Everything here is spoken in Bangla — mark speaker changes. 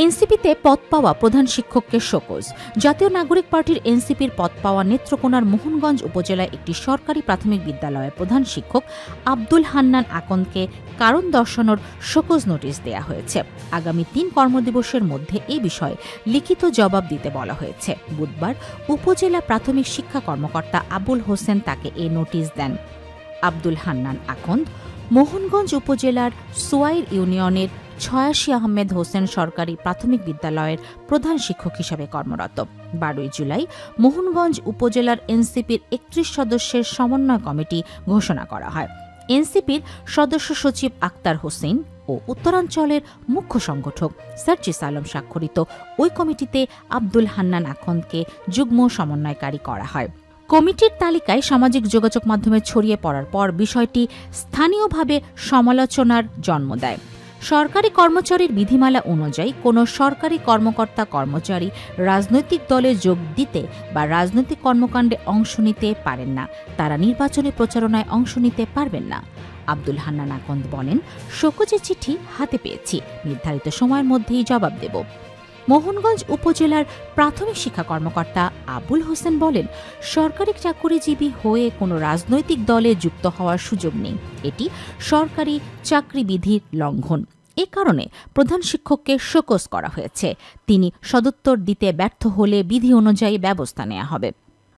Speaker 1: এনসিপিতে পদ পাওয়া প্রধান শিক্ষককে শোকজ। জাতীয় নাগরিক পার্টির এনসিপির পদ পাওয়া নেত্রকোনার মোহনগঞ্জ উপজেলায় একটি সরকারি প্রাথমিক বিদ্যালয়ের প্রধান শিক্ষক আব্দুল হান্নান আকন্দকে কারণ দর্শানোর শোকজ নোটিশ দেয়া হয়েছে। আগামী ৩ কর্মদিবসের মধ্যে এই বিষয়ে লিখিত জবাব দিতে বলা হয়েছে। বুধবার উপজেলা প্রাথমিক শিক্ষা কর্মকর্তা আবুল হোসেন তাকে এই নোটিশ দেন। আব্দুল হান্নান আকন্দ মোহনগঞ্জ উপজেলার সোয়াইর ইউনিয়নের ৮৬ আহমেদ হোসেন সরকারি প্রাথমিক বিদ্যালয়ের প্রধান শিক্ষক হিসেবে কর্মরত। ১২ জুলাই মোহনগঞ্জ উপজেলার এনসিপির ৩১ সদস্যের সমন্বয় কমিটি ঘোষণা করা হয়। এনসিপির সদস্য সচিব আক্তার হোসেন ও উত্তরাঞ্চলের মুখ্য সংগঠক সার্জিস আলম স্বাক্ষরিত ওই কমিটিতে আব্দুল হান্নান আকন্দকে যুগ্ম সমন্বয়কারী করা হয়। কমিটির তালিকায় সামাজিক যোগাযোগ মাধ্যমে ছড়িয়ে পড়ার পর বিষয়টি স্থানীয়ভাবে সমালোচনার জন্ম দেয়। সরকারি কর্মচারীর বিধিমালা অনুযায়ী কোনো সরকারি কর্মকর্তা কর্মচারী রাজনৈতিক দলে যোগ দিতে বা রাজনৈতিক কর্মকাণ্ডে অংশ নিতে পারেন না। তারা নির্বাচনী প্রচারণায় অংশ নিতে পারবেন না। আব্দুল হান্নান আকন্দ বলেন, শোকজের চিঠি হাতে পেয়েছি, নির্ধারিত সময়ের মধ্যেই জবাব দেব। মোহনগঞ্জ উপজেলার প্রাথমিক শিক্ষা কর্মকর্তা আবুল হোসেন বলেন, সরকারি চাকুরিজীবী হয়ে কোনো রাজনৈতিক দলে যুক্ত হওয়ার সুযোগ নেই। এটি সরকারি চাকরিবিধির লঙ্ঘন। এ কারণে প্রধান শিক্ষককে শোকজ করা হয়েছে। তিনি সদুত্তর দিতে ব্যর্থ হলে বিধি অনুযায়ী ব্যবস্থা নেওয়া হবে।